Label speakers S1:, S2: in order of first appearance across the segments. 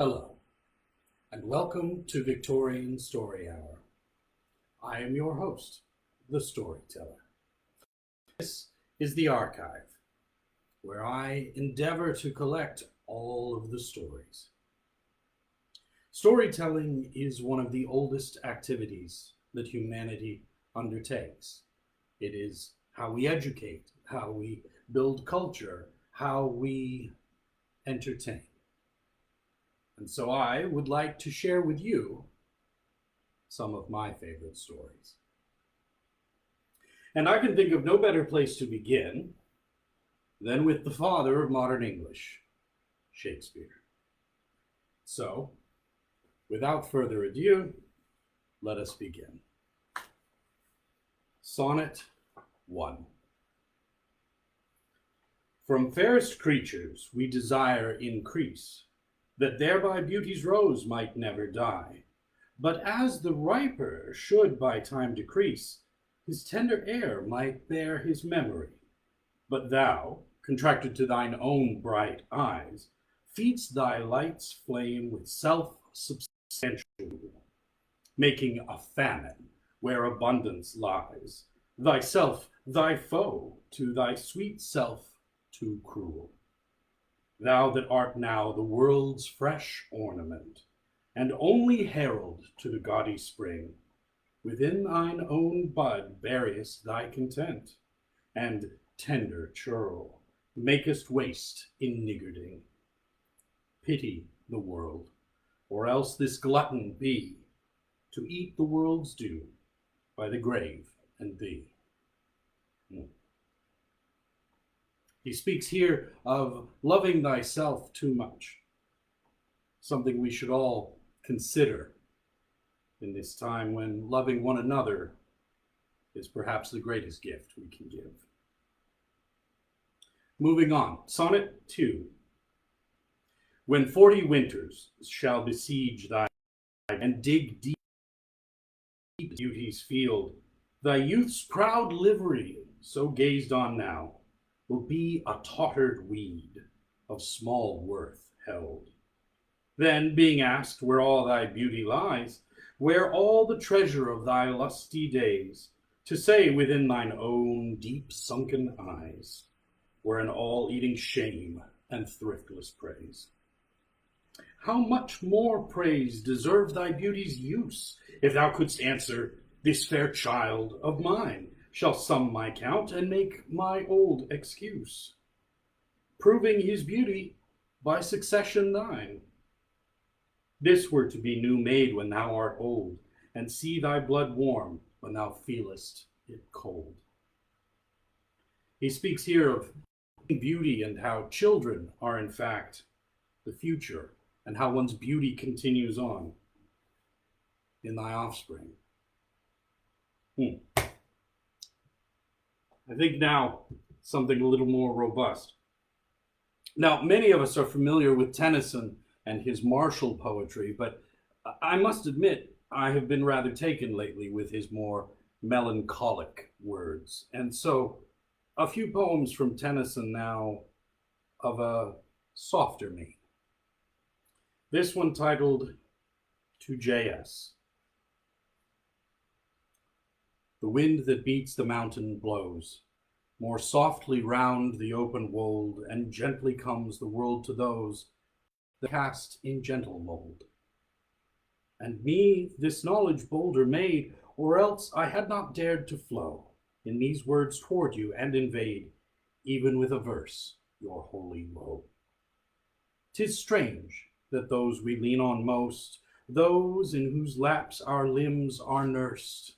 S1: Hello, and welcome to Victorian Story Hour. I am your host, the storyteller. This is the archive, where I endeavor to collect all of the stories. Storytelling is one of the oldest activities that humanity undertakes. It is how we educate, how we build culture, how we entertain. And so I would like to share with you some of my favorite stories. And I can think of no better place to begin than with the father of modern English, Shakespeare. So, without further ado, let us begin. Sonnet 1. From fairest creatures we desire increase, that thereby beauty's rose might never die. But as the riper should by time decrease, his tender air might bear his memory. But thou, contracted to thine own bright eyes, feed'st thy light's flame with self-substantial, making a famine where abundance lies, thyself thy foe, to thy sweet self too cruel. Thou that art now the world's fresh ornament, and only herald to the gaudy spring, within thine own bud buryest thy content, and tender churl makest waste in niggarding. Pity the world, or else this glutton be, to eat the world's due by the grave and thee. He speaks here of loving thyself too much, something we should all consider in this time when loving one another is perhaps the greatest gift we can give. Moving on, Sonnet 2. When 40 winters shall besiege thy and dig deep beauty's field, thy youth's proud livery, so gazed on now, will be a tottered weed of small worth held. Then, being asked where all thy beauty lies, where all the treasure of thy lusty days, to say within thine own deep sunken eyes, were an all-eating shame and thriftless praise. How much more praise deserve thy beauty's use, if thou couldst answer, this fair child of mine shall sum my count and make my old excuse, proving his beauty by succession thine. This were to be new made when thou art old, and see thy blood warm when thou feelest it cold. He speaks here of beauty and how children are in fact the future, and how one's beauty continues on in thy offspring. I think now something a little more robust. Now, many of us are familiar with Tennyson and his martial poetry, but I must admit I have been rather taken lately with his more melancholic words. And so a few poems from Tennyson now of a softer vein. This one titled To J.S. The wind that beats the mountain blows more softly round the open wold, and gently comes the world to those that cast in gentle mold. And me this knowledge bolder made, or else I had not dared to flow in these words toward you and invade, even with a verse, your holy woe. 'Tis strange that those we lean on most, those in whose laps our limbs are nursed,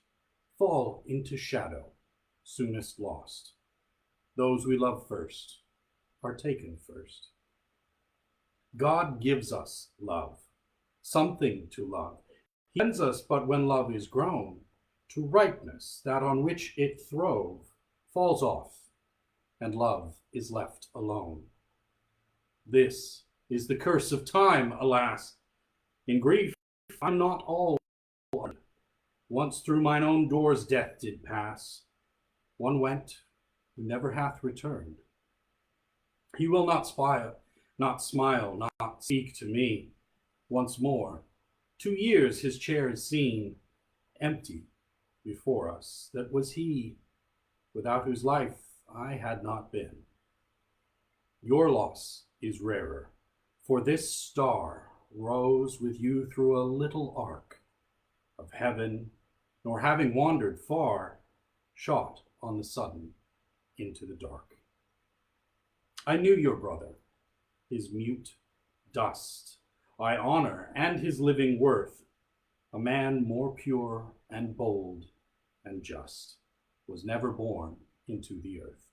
S1: fall into shadow, soonest lost. Those we love first are taken first. God gives us love, something to love. He sends us but when love is grown, to ripeness that on which it throve falls off, and love is left alone. This is the curse of time, alas. In grief I'm not all. Once through mine own doors death did pass. One went, who never hath returned. He will not smile, not speak to me. once more. 2 years his chair is seen, empty before us. That was he, without whose life I had not been. Your loss is rarer, for this star rose with you through a little arc of heaven, nor having wandered far, shot on the sudden into the dark. I knew your brother, his mute dust I honor, and his living worth. A man more pure and bold and just was never born into the earth.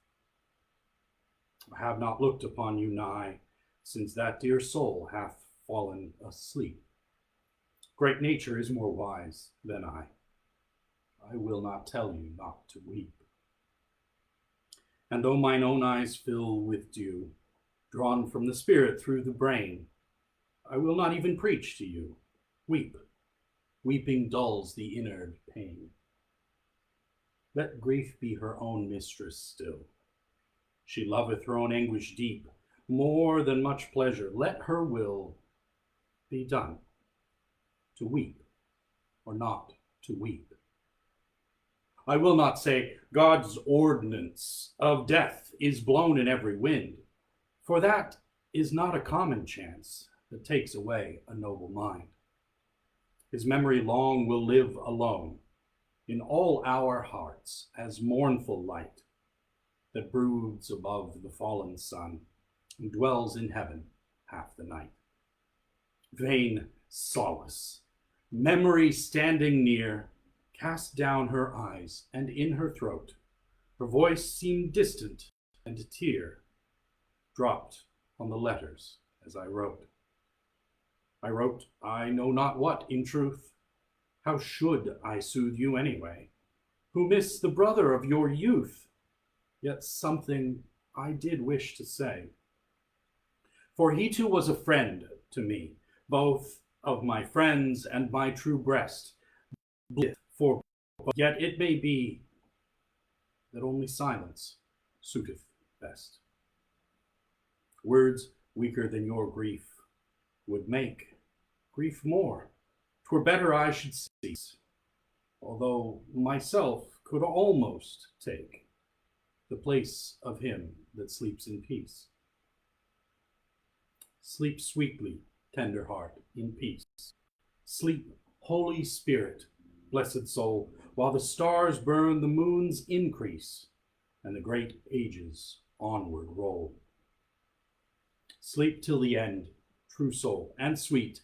S1: I have not looked upon you nigh, since that dear soul hath fallen asleep. Great nature is more wise than I. I will not tell you not to weep. And though mine own eyes fill with dew, drawn from the spirit through the brain, I will not even preach to you. Weep. Weeping dulls the inward pain. Let grief be her own mistress still. She loveth her own anguish deep, more than much pleasure. Let her will be done, to weep or not to weep. I will not say God's ordinance of death is blown in every wind, for that is not a common chance that takes away a noble mind. His memory long will live alone in all our hearts as mournful light that broods above the fallen sun and dwells in heaven half the night. Vain solace, memory standing near, cast down her eyes, and in her throat her voice seemed distant, and a tear dropped on the letters as I wrote. I wrote I know not what in truth. How should I soothe you anyway, who miss the brother of your youth? Yet something I did wish to say. For he too was a friend to me, both of my friends and my true breast. For yet it may be that only silence suiteth best. Words weaker than your grief would make grief more. 'Twere better I should cease, although myself could almost take the place of him that sleeps in peace. Sleep sweetly, tender heart, in peace. Sleep, Holy Spirit, blessed soul, while the stars burn, the moons increase, and the great ages onward roll. Sleep till the end, true soul, and sweet.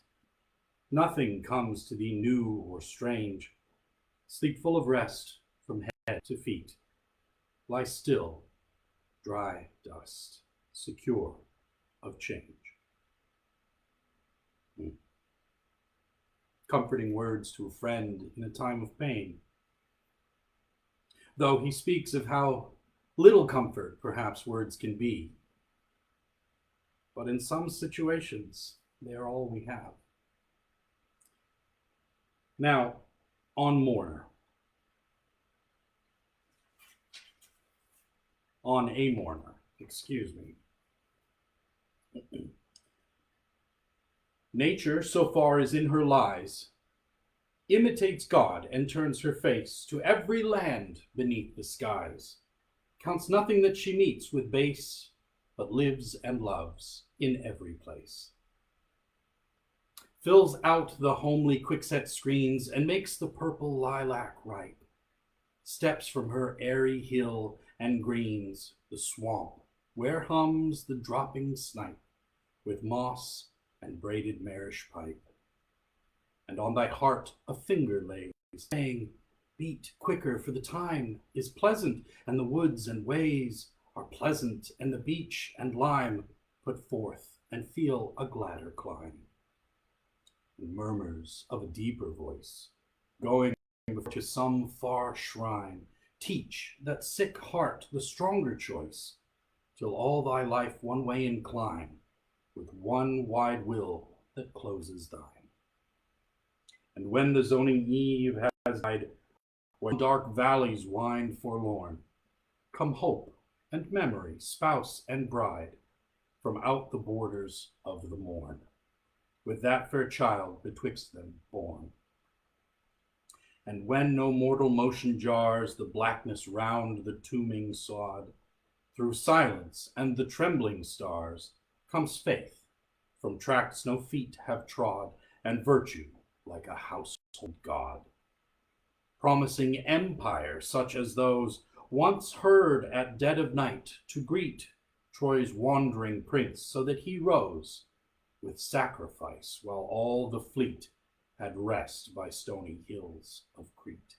S1: Nothing comes to thee new or strange. Sleep full of rest from head to feet. Lie still, dry dust, secure of change. Comforting words to a friend in a time of pain. Though he speaks of how little comfort perhaps words can be, but in some situations, they are all we have. Now, on Mourner. On a mourner, excuse me. Nature, so far as in her lies, imitates God and turns her face to every land beneath the skies, counts nothing that she meets with base, but lives and loves in every place. Fills out the homely quickset screens and makes the purple lilac ripe, steps from her airy hill and greens the swamp, where hums the dropping snipe with moss and braided marish pipe. And on thy heart a finger lays, saying, beat quicker, for the time is pleasant, and the woods and ways are pleasant, and the beech and lime put forth and feel a gladder climb. And murmurs of a deeper voice, going to some far shrine, teach that sick heart the stronger choice, till all thy life one way incline, with one wide will that closes thine. And when the zoning eve has died, when dark valleys wind forlorn, come hope and memory, spouse and bride, from out the borders of the morn. with that fair child betwixt them born. And when no mortal motion jars the blackness round the tombing sod, through silence and the trembling stars comes faith from tracts no feet have trod, and virtue like a household god, promising empire such as those once heard at dead of night to greet Troy's wandering prince, so that he rose with sacrifice while all the fleet had rest by stony hills of Crete.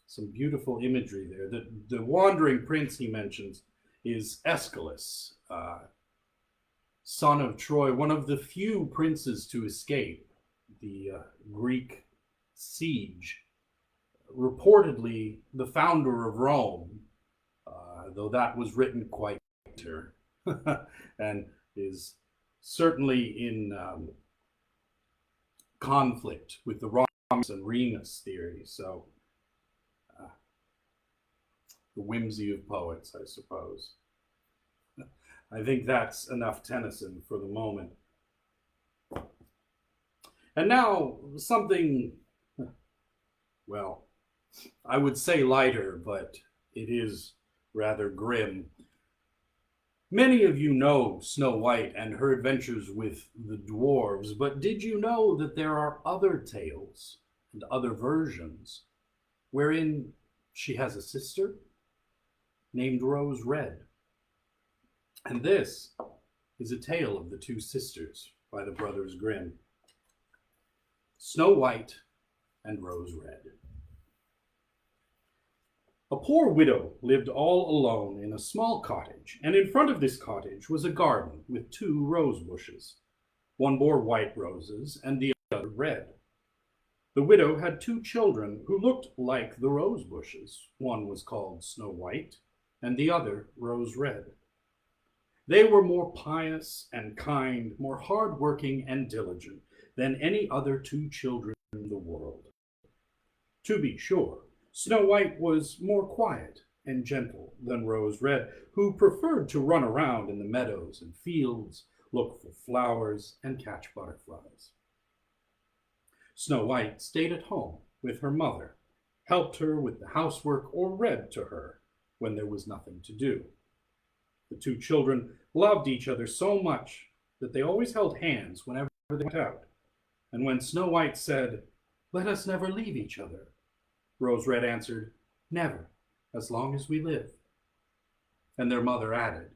S1: Some beautiful imagery there. The wandering prince he mentions is Aeschylus, son of Troy, one of the few princes to escape the Greek siege. Reportedly the founder of Rome, though that was written quite later, and is certainly in conflict with the Romulus and Remus theory. So the whimsy of poets, I suppose. I think that's enough Tennyson for the moment. And now something, well, I would say lighter, but it is rather grim. Many of you know Snow White and her adventures with the dwarves, but did you know that there are other tales and other versions wherein she has a sister named Rose Red? And this is a tale of the two sisters by the brothers Grimm. Snow White and Rose Red. A poor widow lived all alone in a small cottage, and in front of this cottage was a garden with 2 rose bushes. One bore white roses and the other red. The widow had 2 children who looked like the rose bushes. One was called Snow White and the other Rose Red. They were more pious and kind, more hard-working and diligent than any other 2 children in the world. To be sure, Snow White was more quiet and gentle than Rose Red, who preferred to run around in the meadows and fields, look for flowers, and catch butterflies. Snow White stayed at home with her mother, helped her with the housework, or read to her when there was nothing to do. The 2 children loved each other so much that they always held hands whenever they went out. And when Snow White said, "Let us never leave each other," Rose Red answered, "Never, as long as we live." And their mother added,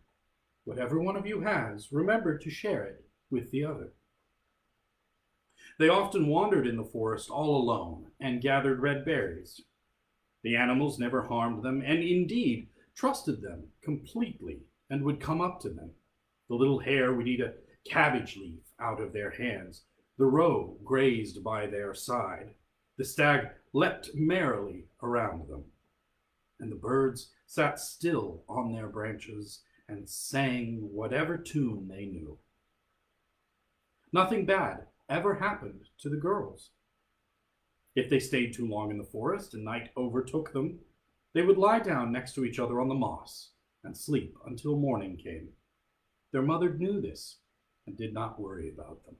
S1: "Whatever one of you has, remember to share it with the other." They often wandered in the forest all alone and gathered red berries. The animals never harmed them, and indeed trusted them completely and would come up to them. The little hare would eat a cabbage leaf out of their hands. The roe grazed by their side. The stag leapt merrily around them. And the birds sat still on their branches and sang whatever tune they knew. Nothing bad ever happened to the girls. If they stayed too long in the forest and night overtook them, they would lie down next to each other on the moss and sleep until morning came. Their mother knew this and did not worry about them.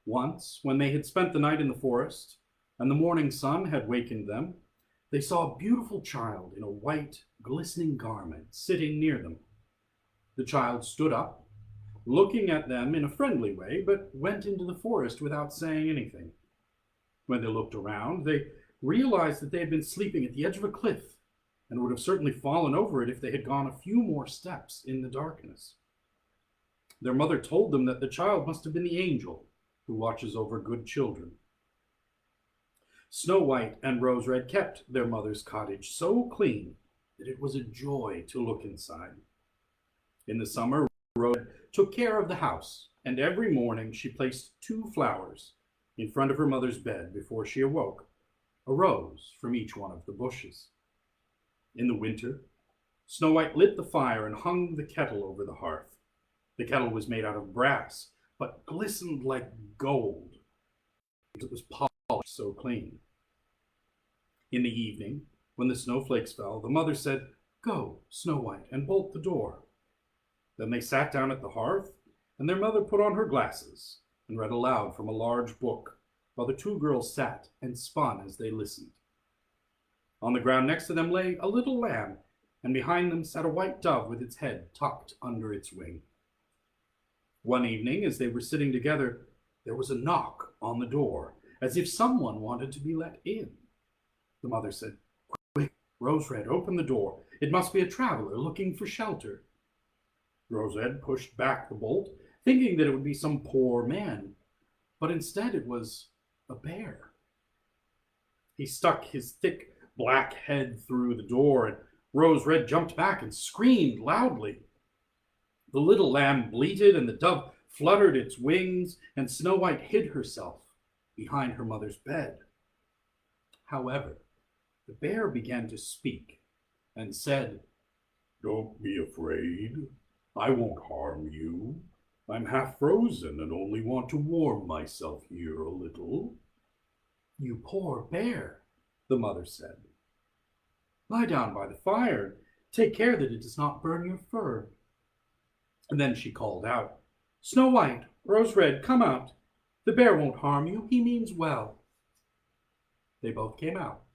S1: Once, when they had spent the night in the forest and the morning sun had wakened them, they saw a beautiful child in a white, glistening garment sitting near them. The child stood up, looking at them in a friendly way, but went into the forest without saying anything. When they looked around, they realized that they had been sleeping at the edge of a cliff and would have certainly fallen over it if they had gone a few more steps in the darkness. Their mother told them that the child must have been the angel who watches over good children. Snow White and Rose Red kept their mother's cottage so clean that it was a joy to look inside. In the summer, Rose took care of the house, and every morning she placed 2 flowers in front of her mother's bed before she awoke, a rose from each one of the bushes. In the winter, Snow White lit the fire and hung the kettle over the hearth. The kettle was made out of brass, but glistened like gold because it was polished so clean. In the evening, when the snowflakes fell, the mother said, "Go, Snow White, and bolt the door. Then they sat down at the hearth, and their mother put on her glasses and read aloud from a large book, while the two girls sat and spun as they listened. On the ground next to them lay a little lamb, and behind them sat a white dove with its head tucked under its wing. One evening, as they were sitting together, there was a knock on the door, as if someone wanted to be let in. The mother said, "Quick, Rose-Red, open the door. It must be a traveler looking for shelter." Rose-Red pushed back the bolt, thinking that it would be some poor man, but instead it was a bear. He stuck his thick black head through the door, and Rose-Red jumped back and screamed loudly. The little lamb bleated, and the dove fluttered its wings, and Snow White hid herself behind her mother's bed. However, the bear began to speak and said, "Don't be afraid. I won't harm you. I'm half frozen and only want to warm myself here a little." "You poor bear," the mother said. "Lie down by the fire and take care that it does not burn your fur." And then she called out, "Snow White, Rose-Red, come out. The bear won't harm you. He means well." They both came out,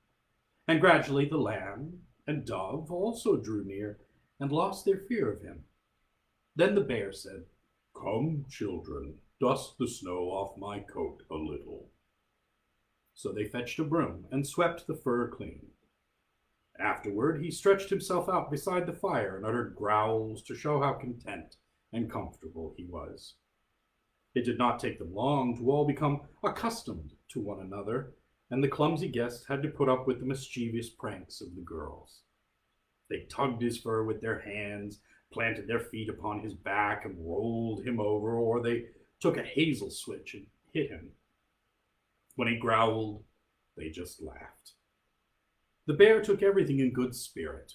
S1: and gradually the lamb and dove also drew near and lost their fear of him. Then the bear said, "Come, children, dust the snow off my coat a little." So they fetched a broom and swept the fur clean. Afterward, he stretched himself out beside the fire and uttered growls to show how content and comfortable he was. It did not take them long to all become accustomed to one another, and the clumsy guest had to put up with the mischievous pranks of the girls. They tugged his fur with their hands, planted their feet upon his back and rolled him over, or they took a hazel switch and hit him. When he growled, they just laughed. The bear took everything in good spirit.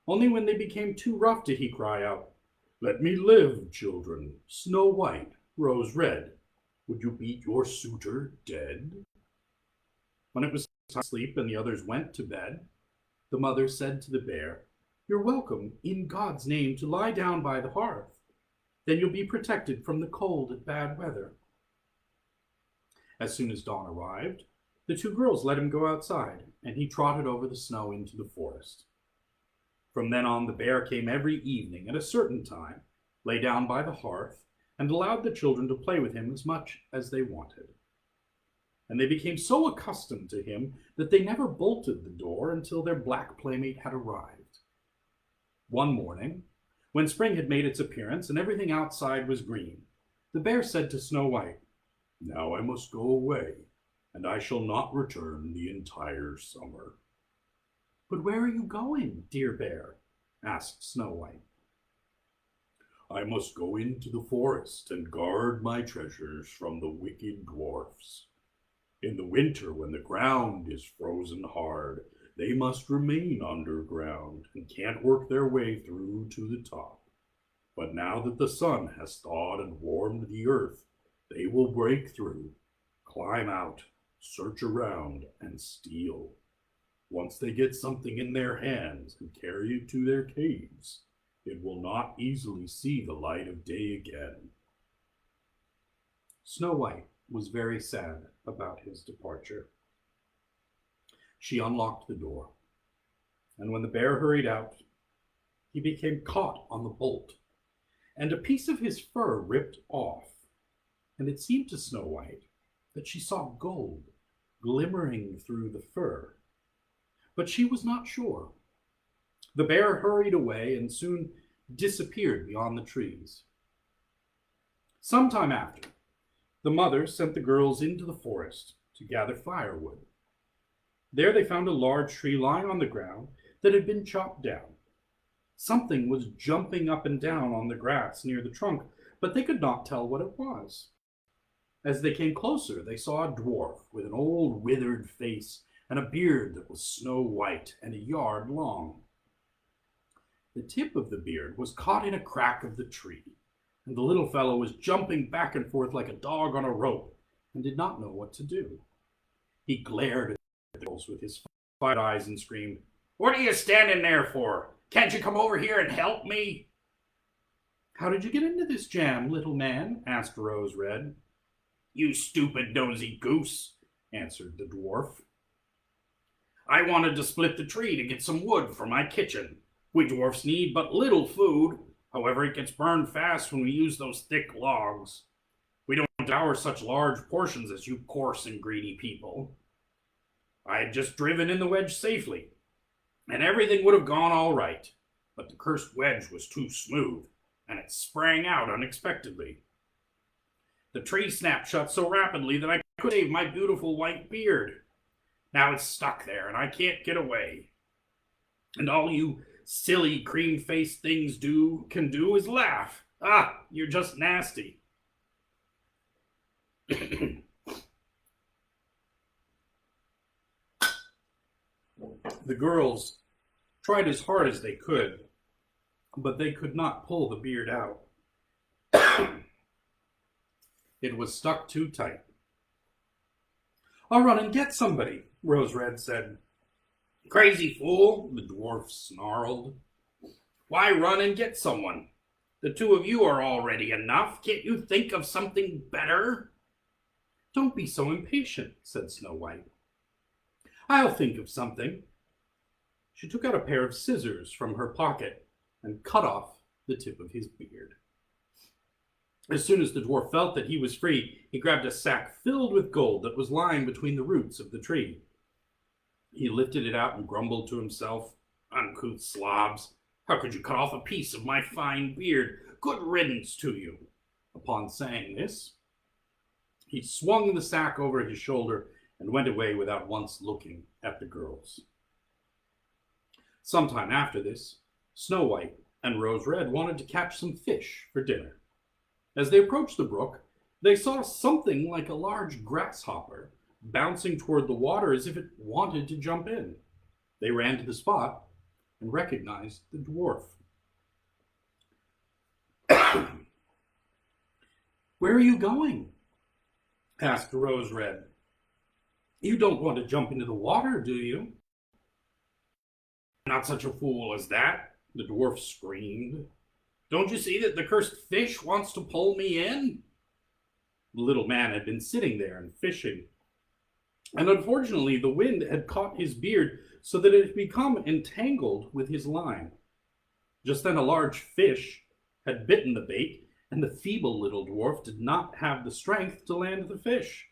S1: Only when they became too rough did he cry out, "Let me live, children. Snow White, Rose-Red, would you beat your suitor dead?" When it was time to sleep and the others went to bed, the mother said to the bear, "You're welcome, in God's name, to lie down by the hearth. Then you'll be protected from the cold and bad weather." As soon as dawn arrived, the two girls let him go outside, and he trotted over the snow into the forest. From then on, the bear came every evening at a certain time, lay down by the hearth, and allowed the children to play with him as much as they wanted. And they became so accustomed to him that they never bolted the door until their black playmate had arrived. One morning, when spring had made its appearance and everything outside was green, the bear said to Snow White, "Now I must go away, and I shall not return the entire summer." "But where are you going, dear bear?" asked Snow White. "I must go into the forest and guard my treasures from the wicked dwarfs. In the winter, when the ground is frozen hard, they must remain underground and can't work their way through to the top. But now that the sun has thawed and warmed the earth, they will break through, climb out, search around, and steal. Once they get something in their hands and carry it to their caves, it will not easily see the light of day again." Snow White was very sad about his departure. She unlocked the door, and when the bear hurried out, he became caught on the bolt, and a piece of his fur ripped off, and it seemed to Snow White that she saw gold glimmering through the fur, but she was not sure. The bear hurried away and soon disappeared beyond the trees. Some time after, the mother sent the girls into the forest to gather firewood. There they found a large tree lying on the ground that had been chopped down. Something was jumping up and down on the grass near the trunk, but they could not tell what it was. As they came closer, they saw a dwarf with an old withered face and a beard that was snow white and a yard long. The tip of the beard was caught in a crack of the tree, and the little fellow was jumping back and forth like a dog on a rope and did not know what to do. He glared at the girls with his fire eyes and screamed, "What are you standing there for? Can't you come over here and help me?" How did you get into this jam, little man? Asked Rose Red. You stupid nosy goose, answered the dwarf. I wanted to split the tree to get some wood for my kitchen. We dwarfs need but little food. However, it gets burned fast when we use those thick logs. We don't devour such large portions as you coarse and greedy people. I had just driven in the wedge safely, and everything would have gone all right. But the cursed wedge was too smooth, and it sprang out unexpectedly. The tree snapped shut so rapidly that I could save my beautiful white beard. Now it's stuck there, and I can't get away. And all you silly cream-faced things can do is laugh. Ah, you're just nasty. The girls tried as hard as they could, but they could not pull the beard out. It was stuck too tight. I'll run and get somebody, Rose Red said. Crazy fool, the dwarf snarled. Why run and get someone? The two of you are already enough. Can't you think of something better? Don't be so impatient, said Snow White. I'll think of something. She took out a pair of scissors from her pocket and cut off the tip of his beard. As soon as the dwarf felt that he was free, he grabbed a sack filled with gold that was lying between the roots of the tree. He lifted it out and grumbled to himself, Uncouth slobs, how could you cut off a piece of my fine beard? Good riddance to you. Upon saying this, he swung the sack over his shoulder and went away without once looking at the girls. Sometime after this, Snow White and Rose Red wanted to catch some fish for dinner. As they approached the brook, they saw something like a large grasshopper bouncing toward the water as if it wanted to jump in. They ran to the spot and recognized the dwarf. Where are you going? Asked Rose Red. You don't want to jump into the water, do you? Not such a fool as that, the dwarf screamed. Don't you see that the cursed fish wants to pull me in? The little man had been sitting there and fishing, and unfortunately the wind had caught his beard so that it had become entangled with his line. Just then a large fish had bitten the bait, and the feeble little dwarf did not have the strength to land the fish,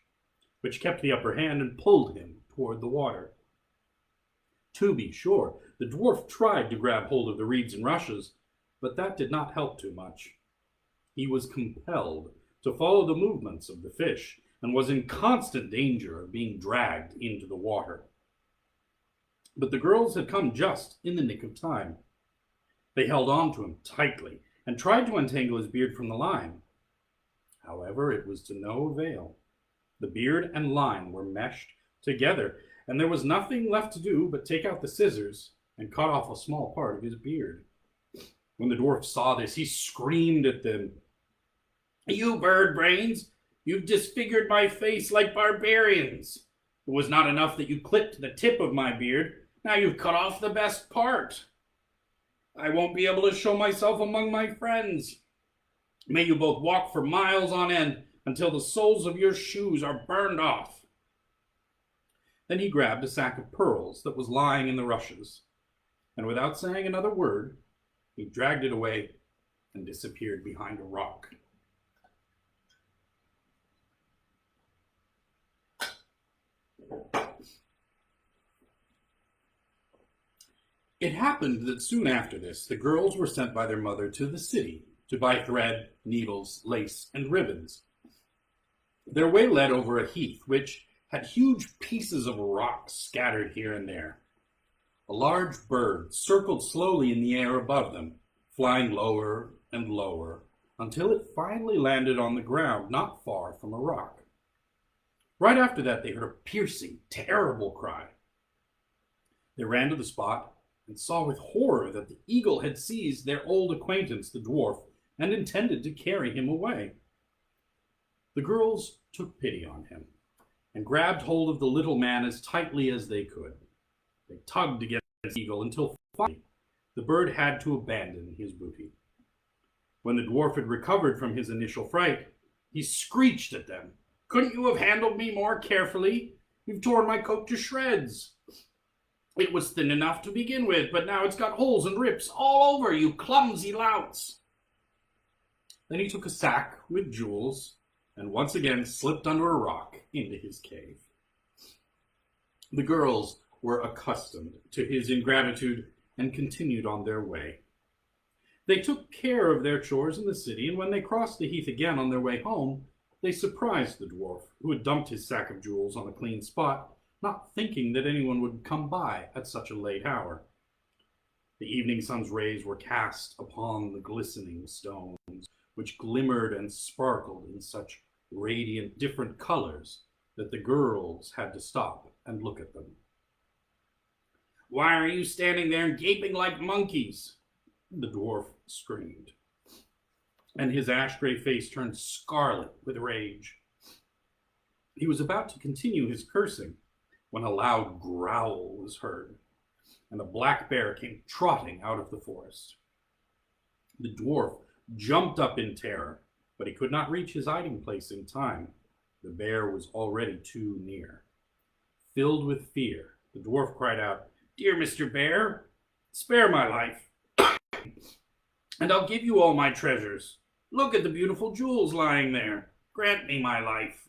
S1: which kept the upper hand and pulled him toward the water. To be sure, the dwarf tried to grab hold of the reeds and rushes, but that did not help too much. He was compelled to follow the movements of the fish and was in constant danger of being dragged into the water. But the girls had come just in the nick of time. They held on to him tightly and tried to untangle his beard from the line. However, it was to no avail. The beard and line were meshed together, and there was nothing left to do but take out the scissors and cut off a small part of his beard. When the dwarf saw this, he screamed at them. You bird brains, you've disfigured my face like barbarians. It was not enough that you clipped the tip of my beard. Now you've cut off the best part. I won't be able to show myself among my friends. May you both walk for miles on end until the soles of your shoes are burned off. Then he grabbed a sack of pearls that was lying in the rushes, and without saying another word, he dragged it away and disappeared behind a rock. It happened that soon after this, the girls were sent by their mother to the city to buy thread, needles, lace, and ribbons. Their way led over a heath, which had huge pieces of rock scattered here and there. A large bird circled slowly in the air above them, flying lower and lower, until it finally landed on the ground not far from a rock. Right after that, they heard a piercing, terrible cry. They ran to the spot and saw with horror that the eagle had seized their old acquaintance, the dwarf, and intended to carry him away. The girls took pity on him and grabbed hold of the little man as tightly as they could. They tugged against the eagle until finally the bird had to abandon his booty. When the dwarf had recovered from his initial fright, he screeched at them. "Couldn't you have handled me more carefully? You've torn my coat to shreds. It was thin enough to begin with, but now it's got holes and rips all over, you clumsy louts." Then he took a sack with jewels and once again slipped under a rock into his cave. The girls were accustomed to his ingratitude and continued on their way. They took care of their chores in the city, and when they crossed the heath again on their way home, they surprised the dwarf, who had dumped his sack of jewels on a clean spot, not thinking that anyone would come by at such a late hour. The evening sun's rays were cast upon the glistening stones, which glimmered and sparkled in such radiant different colors that the girls had to stop and look at them. "Why are you standing there gaping like monkeys?" the dwarf screamed, and his ash-gray face turned scarlet with rage. He was about to continue his cursing when a loud growl was heard, and a black bear came trotting out of the forest. The dwarf jumped up in terror, but he could not reach his hiding place in time. The bear was already too near. Filled with fear, the dwarf cried out, "Dear Mr. Bear, spare my life, and I'll give you all my treasures. Look at the beautiful jewels lying there. Grant me my life."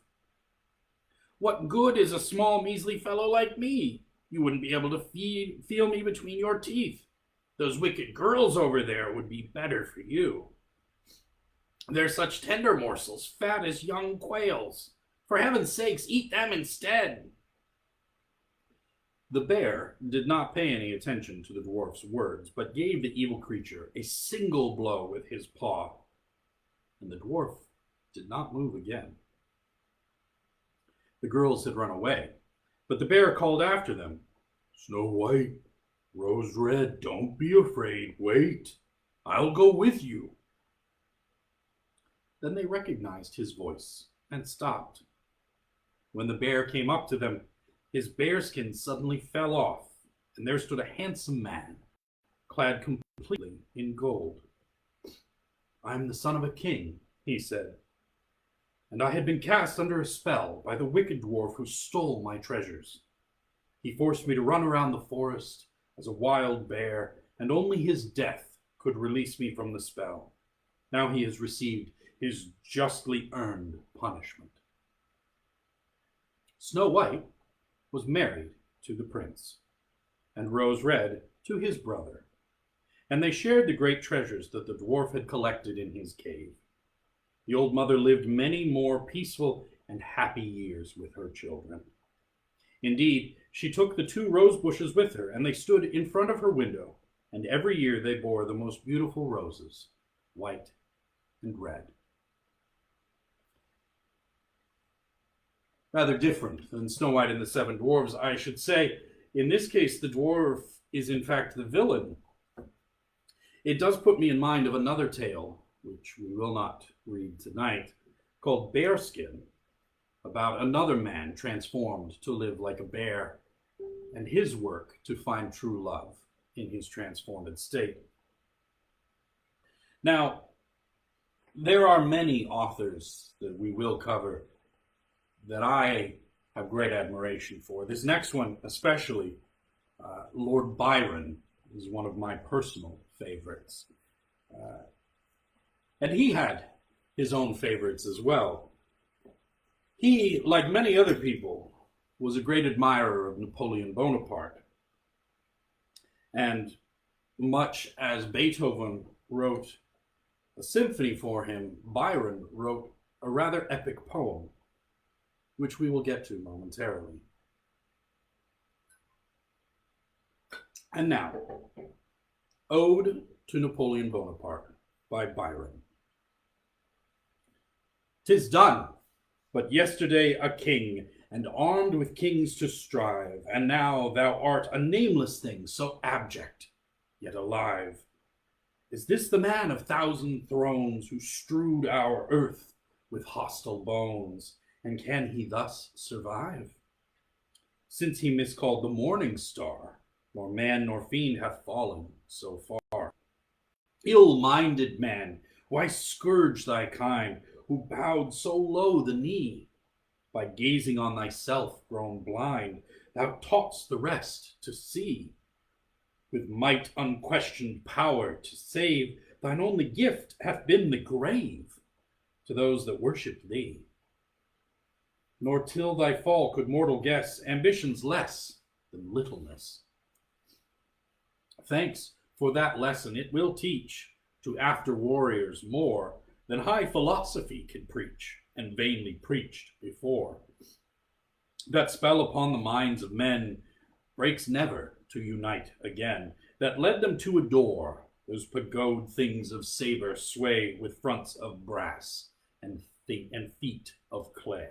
S1: "What good is a small, measly fellow like me? You wouldn't be able to feel me between your teeth. Those wicked girls over there would be better for you. They're such tender morsels, fat as young quails. For heaven's sakes, eat them instead." The bear did not pay any attention to the dwarf's words, but gave the evil creature a single blow with his paw, and the dwarf did not move again. The girls had run away, but the bear called after them, "Snow White, Rose Red, don't be afraid. Wait, I'll go with you." Then they recognized his voice and stopped. When the bear came up to them, his bearskin suddenly fell off, and there stood a handsome man, clad completely in gold. "I'm the son of a king," he said, "and I had been cast under a spell by the wicked dwarf who stole my treasures. He forced me to run around the forest as a wild bear, and only his death could release me from the spell. Now he has received his justly earned punishment." Snow White was married to the prince, and Rose Red to his brother, and they shared the great treasures that the dwarf had collected in his cave. The old mother lived many more peaceful and happy years with her children. Indeed, she took the 2 rose bushes with her, and they stood in front of her window, and every year they bore the most beautiful roses, white and red. Rather different than Snow White and the 7 Dwarfs, I should say. In this case, the dwarf is in fact the villain. It does put me in mind of another tale, which we will not read tonight, called Bearskin, about another man transformed to live like a bear, and his work to find true love in his transformed state. Now, there are many authors that we will cover that I have great admiration for. This next one especially, Lord Byron, is one of my personal favorites. And he had his own favorites as well. He, like many other people, was a great admirer of Napoleon Bonaparte. And much as Beethoven wrote a symphony for him, Byron wrote a rather epic poem, which we will get to momentarily. And now, Ode to Napoleon Bonaparte by Byron. "'Tis done, but yesterday a king, and armed with kings to strive, and now thou art a nameless thing, so abject, yet alive. Is this the man of 1,000 thrones, who strewed our earth with hostile bones? And can he thus survive? Since he miscalled the morning star, nor man nor fiend hath fallen so far. Ill-minded man, Why scourge thy kind, who bowed so low the knee? By gazing on thyself grown blind, thou taught'st the rest to see. With might unquestioned power to save, thine only gift hath been the grave to those that worship thee. Nor till thy fall could mortal guess ambitions less than littleness. Thanks for that lesson it will teach to after warriors more than high philosophy can preach and vainly preached before. That spell upon the minds of men breaks never to unite again, that led them to adore those pagode things of saber sway with fronts of brass and feet of clay.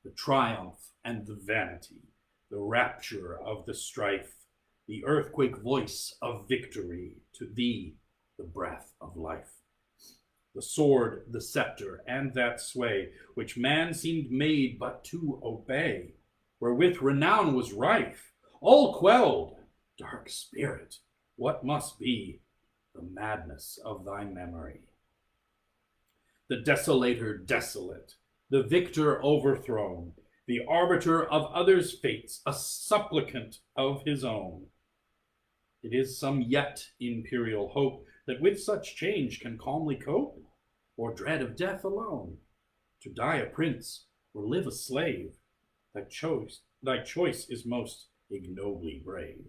S1: The triumph and the vanity, the rapture of the strife, the earthquake voice of victory, to thee the breath of life. The sword, the scepter, and that sway, which man seemed made but to obey, wherewith renown was rife, all quelled. Dark spirit, what must be the madness of thy memory? The desolator desolate, the victor overthrown, the arbiter of others' fates, a supplicant of his own. It is some yet imperial hope that with such change can calmly cope, or dread of death alone. To die a prince or live a slave, thy choice is most ignobly brave.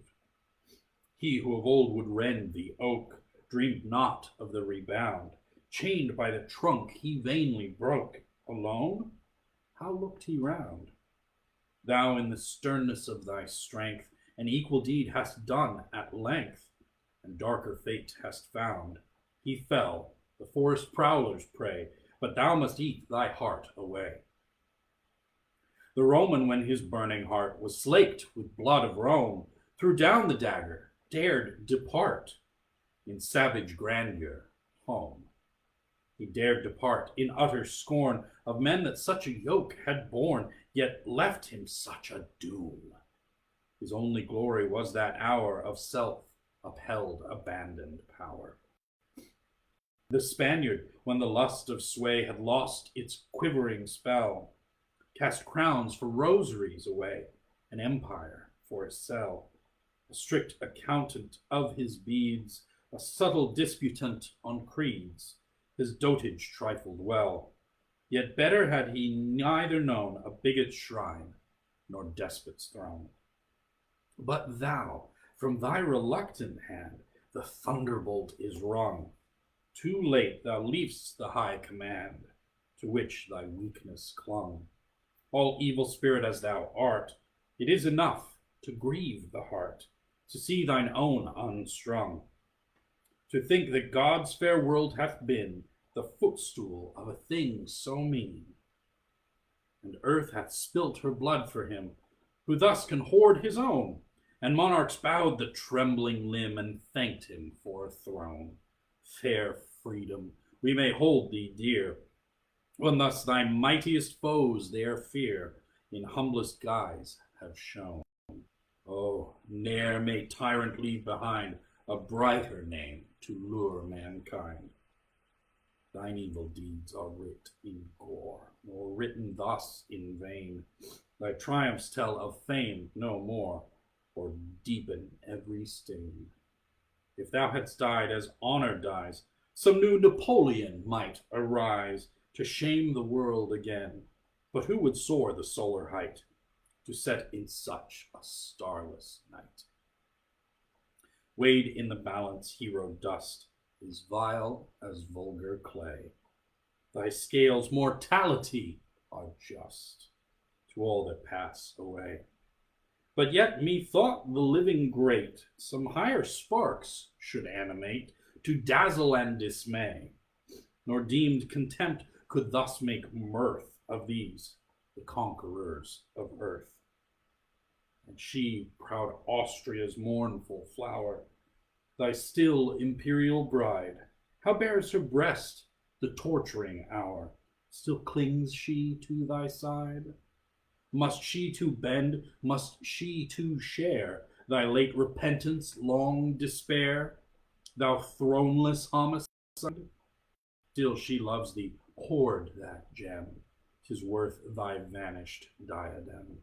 S1: He who of old would rend the oak dreamed not of the rebound. Chained by the trunk he vainly broke. Alone? How looked he round? Thou in the sternness of thy strength an equal deed hast done at length, and darker fate hast found. He fell, the forest prowler's prey, but thou must eat thy heart away. The Roman, when his burning heart was slaked with blood of Rome, threw down the dagger, dared depart in savage grandeur home. He dared depart in utter scorn of men that such a yoke had borne, yet left him such a doom. His only glory was that hour of self-upheld, abandoned power. The Spaniard, when the lust of sway had lost its quivering spell, cast crowns for rosaries away, an empire for a cell, a strict accountant of his beads, a subtle disputant on creeds. His dotage trifled well, yet better had he neither known a bigot's shrine nor despot's throne. But thou, from thy reluctant hand, the thunderbolt is wrung. Too late thou leav'st the high command to which thy weakness clung. All evil spirit as thou art, it is enough to grieve the heart, to see thine own unstrung, to think that God's fair world hath been the footstool of a thing so mean, and earth hath spilt her blood for him who thus can hoard his own, and monarchs bowed the trembling limb and thanked him for a throne. Fair freedom, we may hold thee dear, when thus thy mightiest foes their fear in humblest guise have shown. Oh, ne'er may tyrant leave behind a brighter name to lure mankind. Thine evil deeds are writ in gore, nor written thus in vain. Thy triumphs tell of fame no more, or deepen every stain. If thou hadst died as honor dies, some new Napoleon might arise to shame the world again. But who would soar the solar height to set in such a starless night? Weighed in the balance, hero dust is vile as vulgar clay. Thy scales mortality are just to all that pass away. But yet methought the living great some higher sparks should animate to dazzle and dismay, nor deemed contempt could thus make mirth of these, the conquerors of earth. And she, proud Austria's mournful flower, thy still imperial bride, how bears her breast the torturing hour? Still clings she to thy side? Must she too bend, must she too share thy late repentance, long despair, thou throneless homicide? Still she loves thee. Hoard that gem, 'tis worth thy vanished diadem.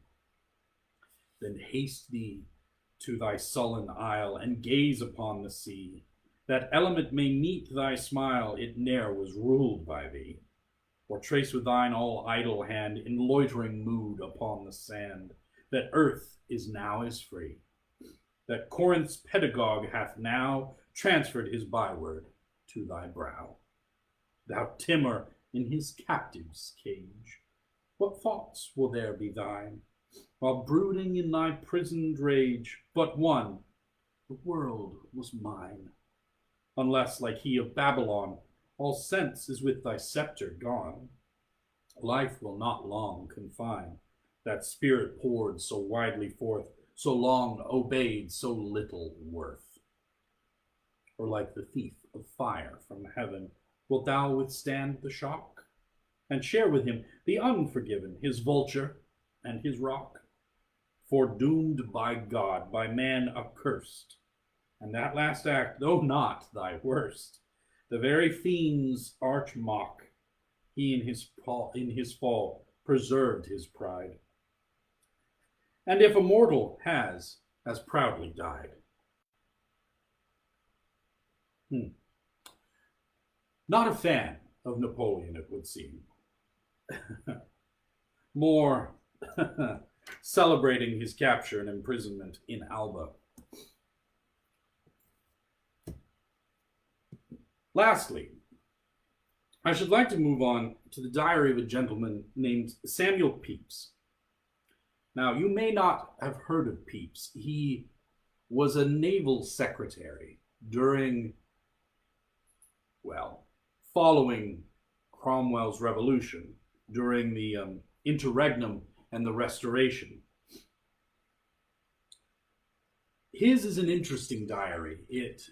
S1: Then haste thee to thy sullen isle, and gaze upon the sea. That element may meet thy smile, it ne'er was ruled by thee. Or trace with thine all idle hand, in loitering mood upon the sand, that earth is now as free, that Corinth's pedagogue hath now transferred his byword to thy brow. Thou timor in his captive's cage, what thoughts will there be thine, while brooding in thy prisoned rage? But one, the world was mine, unless, like he of Babylon, all sense is with thy scepter gone. Life will not long confine that spirit poured so widely forth, so long obeyed, so little worth. Or like the thief of fire from heaven, wilt thou withstand the shock, and share with him the unforgiven, his vulture and his rock? Foredoomed by God, by man accursed, and that last act, though not thy worst, the very fiend's arch mock, he in his fall preserved his pride. And if a mortal has as proudly died. Not a fan of Napoleon, it would seem. More celebrating his capture and imprisonment in Alba. Lastly, I should like to move on to the diary of a gentleman named Samuel Pepys. Now, you may not have heard of Pepys. He was a naval secretary during, following Cromwell's revolution, during the interregnum and the Restoration. His is an interesting diary. It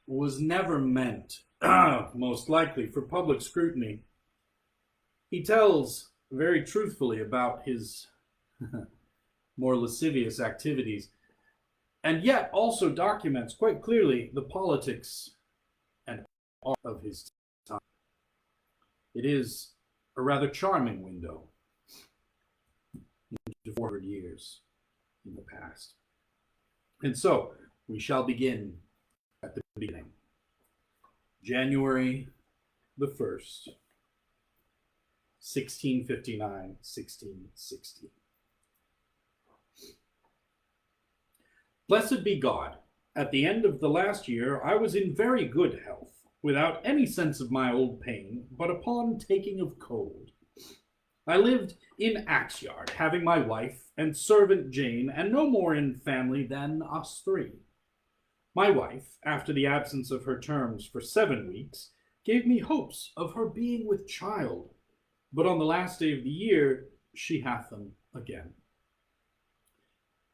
S1: was never meant, most likely, for public scrutiny. He tells very truthfully about his more lascivious activities, and yet also documents quite clearly the politics and art of his time. It is a rather charming window into 400 years in the past. And so, we shall begin at the beginning. January the 1st, 1659, 1660. Blessed be God, at the end of the last year I was in very good health, without any sense of my old pain, but upon taking of cold. I lived in Axyard, having my wife and servant Jane, and no more in family than us three. My wife, after the absence of her terms for 7 weeks, gave me hopes of her being with child, but on the last day of the year she hath them again.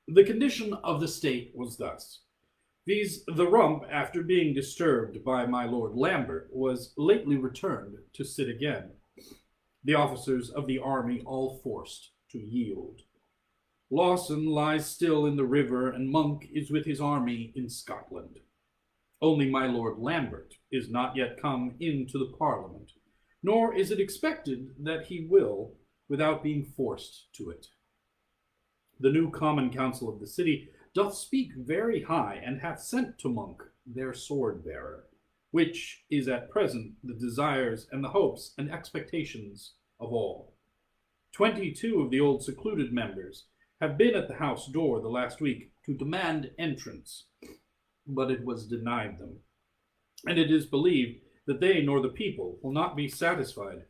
S1: The condition of the state was thus, viz. The rump, after being disturbed by my Lord Lambert, was lately returned to sit again. The officers of the army all forced to yield. Lawson lies still in the river, and Monk is with his army in Scotland. Only my Lord Lambert is not yet come into the Parliament, nor is it expected that he will, without being forced to it. The new Common Council of the city doth speak very high, and hath sent to Monk their sword-bearer, which is at present the desires and the hopes and expectations of all. 22 of the old secluded members have been at the house door the last week to demand entrance, but it was denied them, and it is believed that they nor the people will not be satisfied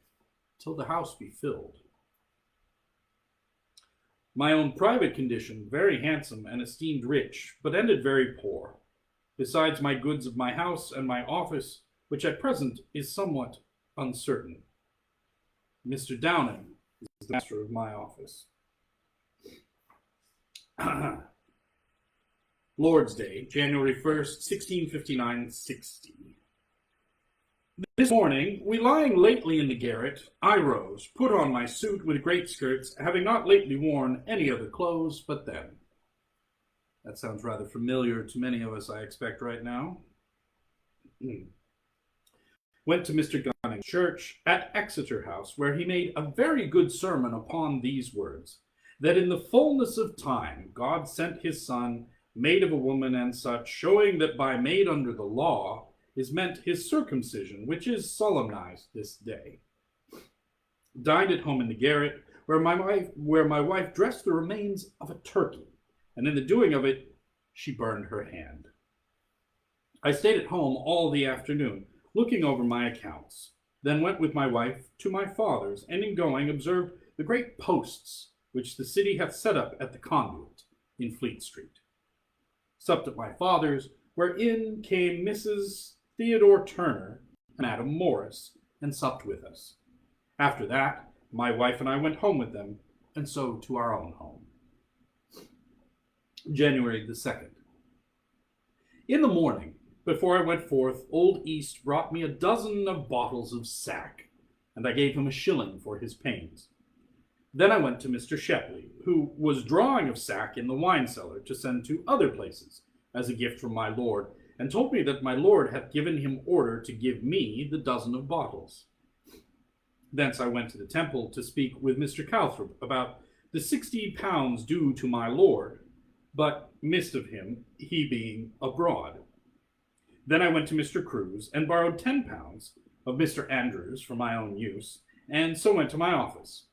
S1: till the house be filled. My own private condition, very handsome and esteemed rich, but ended very poor, besides my goods of my house and my office, which at present is somewhat uncertain. Mr. Downing is the master of my office. Lord's Day, January 1st, 1659-60. This morning, we lying lately in the garret, I rose, put on my suit with great skirts, having not lately worn any other clothes but them. That sounds rather familiar to many of us, I expect, right now. Went to Mr. Gunning's church at Exeter House, where he made a very good sermon upon these words, that in the fullness of time God sent his Son, made of a woman and such, showing that by made under the law is meant his circumcision, which is solemnized this day. Dined at home in the garret, where my wife dressed the remains of a turkey, and in the doing of it she burned her hand. I stayed at home all the afternoon, looking over my accounts, then went with my wife to my father's, and in going observed the great posts which the city hath set up at the conduit in Fleet Street. Supped at my father's, where in came Mrs. Theodore Turner and Madam Morris, and supped with us. After that, my wife and I went home with them, and so to our own home. January the 2nd. In the morning, before I went forth, old East brought me a dozen of bottles of sack, and I gave him a shilling for his pains. Then I went to Mr. Shepley, who was drawing of sack in the wine cellar to send to other places, as a gift from my lord, and told me that my lord hath given him order to give me the dozen of bottles. Thence I went to the Temple to speak with Mr. Calthrop about the £60 due to my lord, but missed of him, he being abroad. Then I went to Mr. Crews and borrowed £10 of Mr. Andrews for my own use, and so went to my office,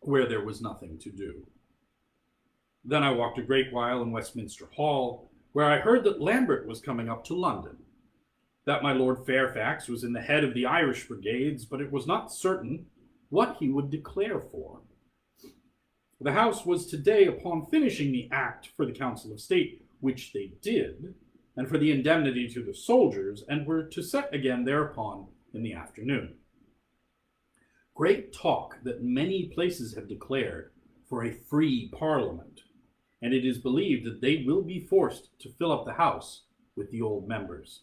S1: where there was nothing to do. Then I walked a great while in Westminster Hall, where I heard that Lambert was coming up to London, that my Lord Fairfax was in the head of the Irish brigades, but it was not certain what he would declare for. The House was today upon finishing the Act for the Council of State, which they did, and for the indemnity to the soldiers, and were to set again thereupon in the afternoon. Great talk that many places have declared for a free Parliament, and it is believed that they will be forced to fill up the House with the old members.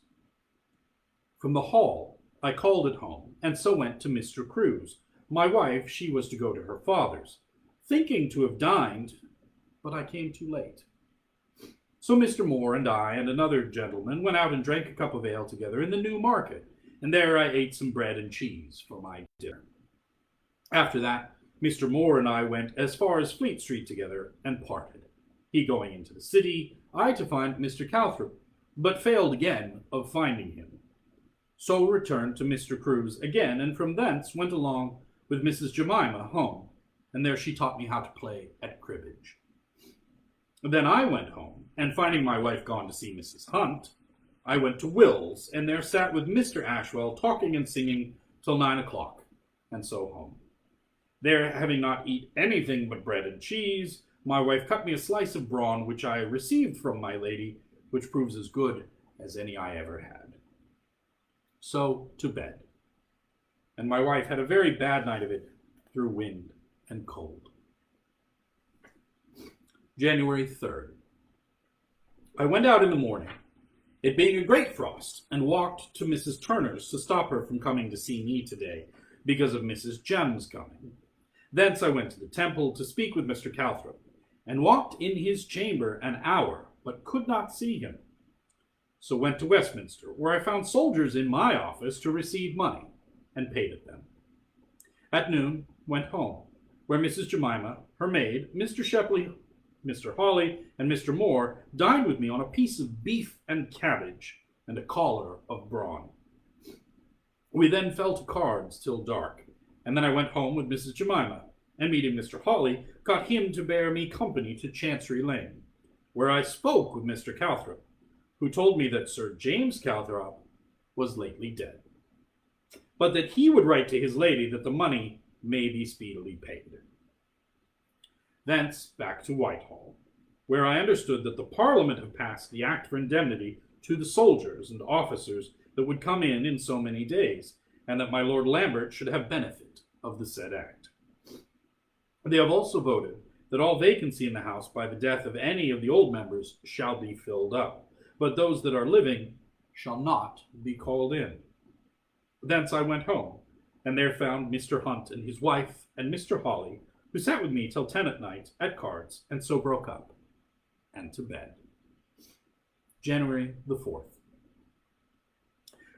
S1: From the hall I called at home, and so went to Mr. Crews. My wife, she was to go to her father's, thinking to have dined, but I came too late. So Mr. Moore and I and another gentleman went out and drank a cup of ale together in the New Market, and there I ate some bread and cheese for my dinner. After that, Mr. Moore and I went as far as Fleet Street together and parted, he going into the city, I to find Mr. Calthrop, but failed again of finding him. So returned to Mr. Crews again, and from thence went along with Mrs. Jemima home, and there she taught me how to play at cribbage. Then I went home, and finding my wife gone to see Mrs. Hunt, I went to Will's, and there sat with Mr. Ashwell, talking and singing till 9 o'clock, and so home. There, having not eat anything but bread and cheese, my wife cut me a slice of brawn, which I received from my lady, which proves as good as any I ever had. So to bed. And my wife had a very bad night of it through wind and cold. January 3rd. I went out in the morning, it being a great frost, and walked to Mrs. Turner's to stop her from coming to see me today, because of Mrs. Jem's coming. Thence I went to the Temple to speak with Mr. Calthrop, and walked in his chamber an hour, but could not see him. So went to Westminster, where I found soldiers in my office to receive money, and paid it them. At noon went home, where Mrs. Jemima, her maid, Mr. Shepley, Mr. Hawley, and Mr. Moore dined with me on a piece of beef and cabbage, and a collar of brawn. We then fell to cards till dark, and then I went home with Mrs. Jemima, and meeting Mr. Hawley, got him to bear me company to Chancery Lane, where I spoke with Mr. Calthrop, who told me that Sir James Calthrop was lately dead, but that he would write to his lady that the money may be speedily paid. Thence back to Whitehall, where I understood that the Parliament had passed the Act for Indemnity to the soldiers and officers that would come in so many days, and that my Lord Lambert should have benefit of the said Act. They have also voted that all vacancy in the House by the death of any of the old members shall be filled up, but those that are living shall not be called in. Thence I went home, and there found Mr. Hunt and his wife and Mr. Hawley, who sat with me till 10 at night at cards, and so broke up, and to bed. January the 4th.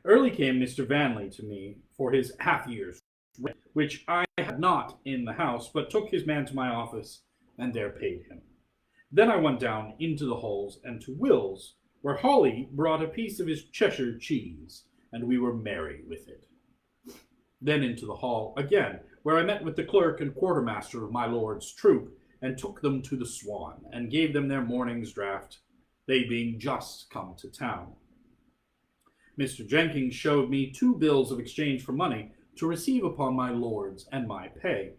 S1: Early came Mr. Vanley to me for his half-year's rent, which I had not in the house, but took his man to my office, and there paid him. Then I went down into the halls and to Will's, where Hawley brought a piece of his Cheshire cheese, and we were merry with it. Then into the hall again, where I met with the clerk and quartermaster of my lord's troop, and took them to the Swan, and gave them their morning's draught, they being just come to town. Mr. Jenkins showed me 2 bills of exchange for money to receive upon my lord's and my pay.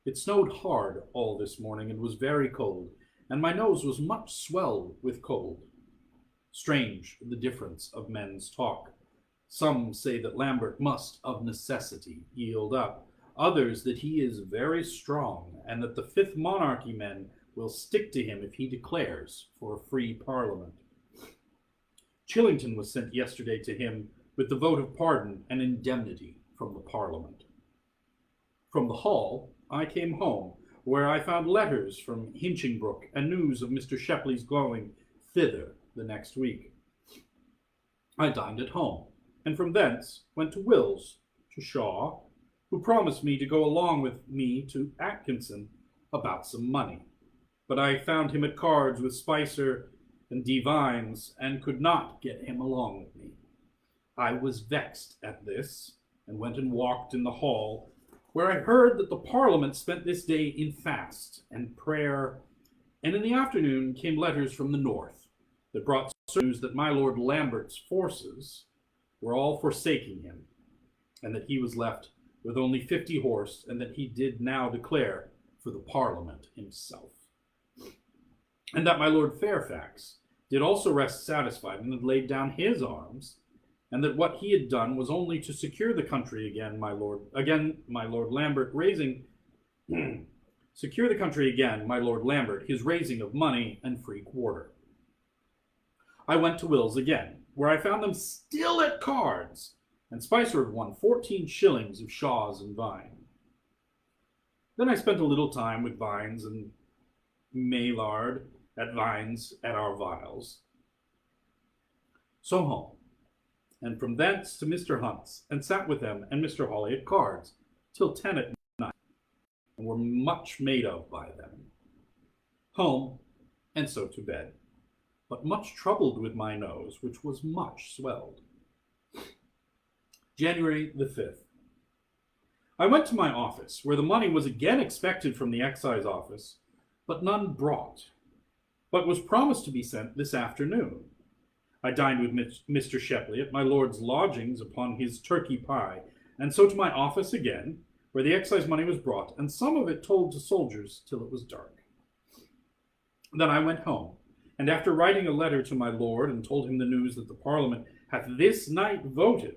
S1: It snowed hard all this morning, and was very cold, and my nose was much swelled with cold. Strange the difference of men's talk. Some say that Lambert must, of necessity, yield up. Others that he is very strong, and that the 5th monarchy men will stick to him if he declares for a free parliament. Chillington was sent yesterday to him with the vote of pardon and indemnity from the parliament. From the hall I came home, where I found letters from Hinchingbrook and news of Mr. Shepley's going thither the next week. I dined at home, and from thence went to Will's, to Shaw, who promised me to go along with me to Atkinson about some money. But I found him at cards with Spicer and Devines, and could not get him along with me. I was vexed at this, and went and walked in the hall, where I heard that the Parliament spent this day in fast and prayer, and in the afternoon came letters from the north, that brought news that my Lord Lambert's forces were all forsaking him, and that he was left with only 50 horse, and that he did now declare for the Parliament himself. And that my Lord Fairfax did also rest satisfied, and had laid down his arms, and that what he had done was only to secure the country again, my Lord Lambert raising secure the country again, my Lord Lambert, his raising of money and free quarter. I went to Will's again, where I found them still at cards, and Spicer had won 14 shillings of Shaw's and Vine. Then I spent a little time with Vines and Maillard at Vines at our vials. So home, and from thence to Mr. Hunt's, and sat with them and Mr. Hawley at cards till 10 at night, and were much made of by them. Home, and so to bed, but much troubled with my nose, which was much swelled. January the 5th. I went to my office, where the money was again expected from the excise office, but none brought, but was promised to be sent this afternoon. I dined with Mr. Shepley at my lord's lodgings upon his turkey pie, and so to my office again, where the excise money was brought, and some of it told to soldiers till it was dark. Then I went home, and after writing a letter to my lord, and told him the news that the Parliament hath this night voted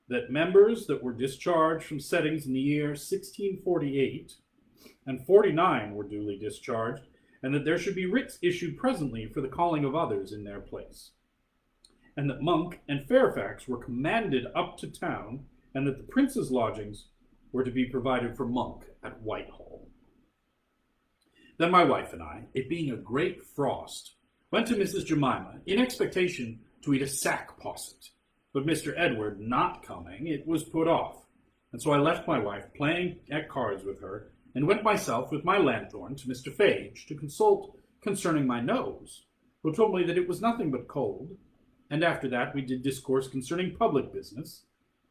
S1: that members that were discharged from settings in the year 1648 and 49 were duly discharged, and that there should be writs issued presently for the calling of others in their place, and that Monk and Fairfax were commanded up to town, and that the prince's lodgings were to be provided for Monk at Whitehall. Then my wife and I, it being a great frost, went to Mrs. Jemima in expectation to eat a sack posset, but Mr. Edward not coming, it was put off, and so I left my wife playing at cards with her, and went myself with my lanthorn to Mr. Fage to consult concerning my nose, who told me that it was nothing but cold, and after that we did discourse concerning public business,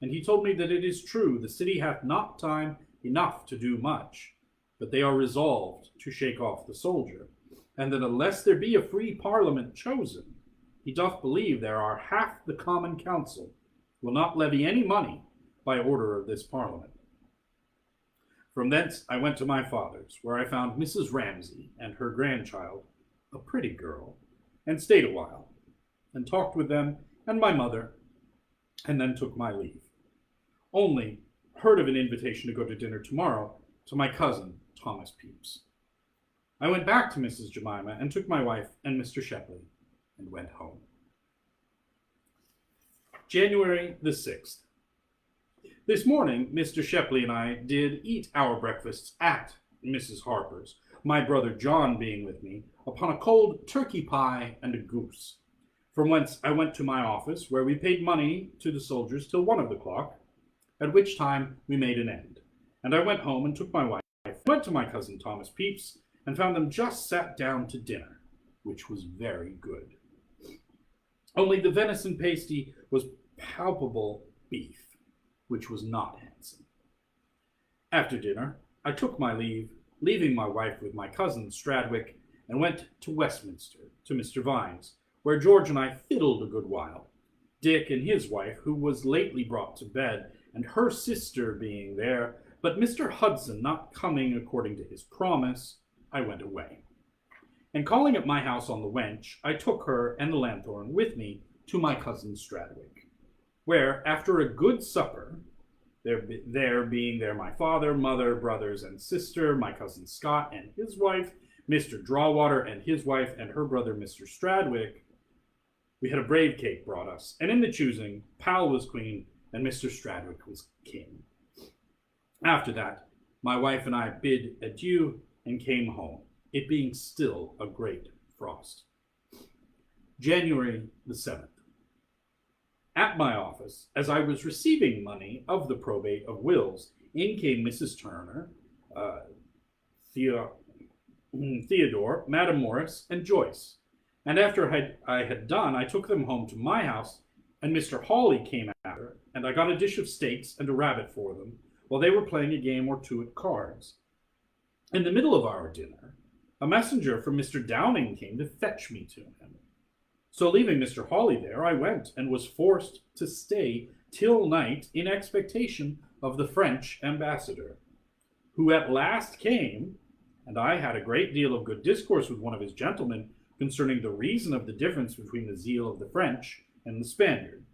S1: and he told me that it is true the city hath not time enough to do much, but they are resolved to shake off the soldier, and that unless there be a free parliament chosen, he doth believe there are half the common council will not levy any money by order of this parliament. From thence I went to my father's, where I found Mrs. Ramsay and her grandchild, a pretty girl, and stayed a while, and talked with them and my mother, and then took my leave. Only heard of an invitation to go to dinner tomorrow to my cousin, Thomas Pepys. I went back to Mrs. Jemima and took my wife and Mr. Shepley, and went home. January the 6th. This morning, Mr. Shepley and I did eat our breakfasts at Mrs. Harper's, my brother John being with me, upon a cold turkey pie and a goose. from whence I went to my office, where we paid money to the soldiers till 1 o'clock, at which time we made an end. And I went home and took my wife, went to my cousin Thomas Pepys, and found them just sat down to dinner, which was very good. Only the venison pasty was palpable beef, which was not handsome. After dinner, I took my leave, leaving my wife with my cousin Stradwick, and went to Westminster, to Mr. Vine's, where George and I fiddled a good while, Dick and his wife, who was lately brought to bed, and her sister being there, but Mr. Hudson not coming according to his promise, I went away. And calling at my house on the Wench, I took her and the lanthorn with me to my cousin Stradwick, where, after a good supper, there being there my father, mother, brothers, and sister, my cousin Scott and his wife, Mr. Drawwater and his wife, and her brother Mr. Stradwick, we had a brave cake brought us, and in the choosing, Pal was queen, and Mr. Stradwick was king. After that, my wife and I bid adieu and came home, it being still a great frost. January the 7th. At my office, as I was receiving money of the probate of wills, in came Mrs. Turner, Theodore, Madam Morris, and Joyce. And after I had done, I took them home to my house, and Mr. Hawley came after, and I got a dish of steaks and a rabbit for them, while they were playing a game or two at cards. In the middle of our dinner, a messenger from Mr. Downing came to fetch me to him. So leaving Mr. Hawley there, I went, and was forced to stay till night in expectation of the French ambassador, who at last came, and I had a great deal of good discourse with one of his gentlemen concerning the reason of the difference between the zeal of the French and the Spaniard.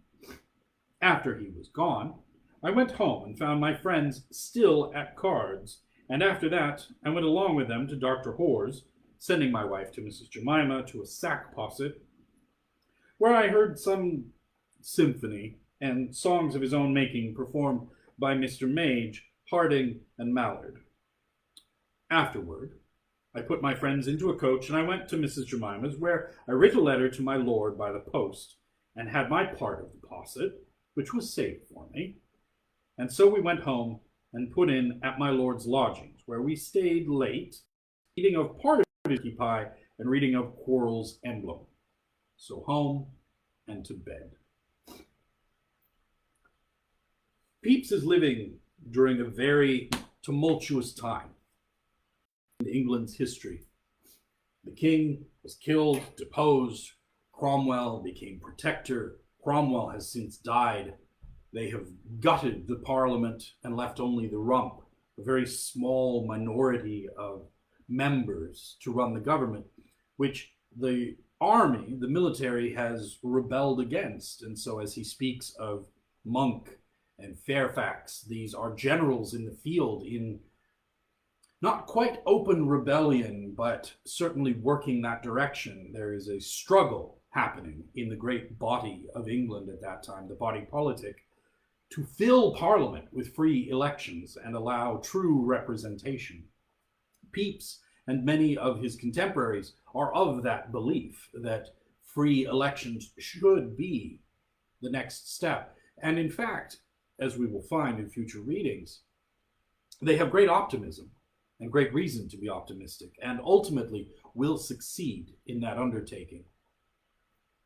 S1: After he was gone, I went home and found my friends still at cards, and after that I went along with them to Dr. Hoare's, sending my wife to Mrs. Jemima to a sack posset, where I heard some symphony and songs of his own making performed by Mr. Mage, Harding, and Mallard. Afterward, I put my friends into a coach, and I went to Mrs. Jemima's, where I writ a letter to my lord by the post, and had my part of the posset, which was saved for me. And so we went home and put in at my lord's lodgings, where we stayed late, eating of part of his pie and reading of Quarles' Emblem. So home and to bed. Pepys is living during a very tumultuous time in England's history. The king was killed, deposed. Cromwell became protector. Cromwell has since died. They have gutted the parliament and left only the rump, a very small minority of members to run the government, which the army, the military, has rebelled against. And so as he speaks of Monk and Fairfax, these are generals in the field in not quite open rebellion, but certainly working that direction. There is a struggle happening in the great body of England at that time, the body politic, to fill Parliament with free elections and allow true representation. Pepys and many of his contemporaries are of that belief that free elections should be the next step. And in fact, as we will find in future readings, they have great optimism and great reason to be optimistic, and ultimately will succeed in that undertaking.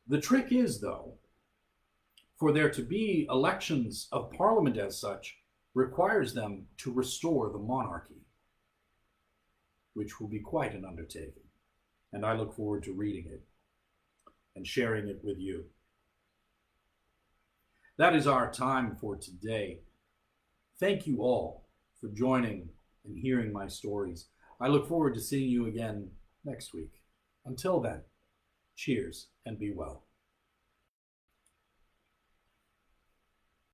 S1: The trick is, though, for there to be elections of Parliament as such requires them to restore the monarchy, which will be quite an undertaking. And I look forward to reading it and sharing it with you. That is our time for today. Thank you all for joining and hearing my stories. I look forward to seeing you again next week. Until then, cheers and be well.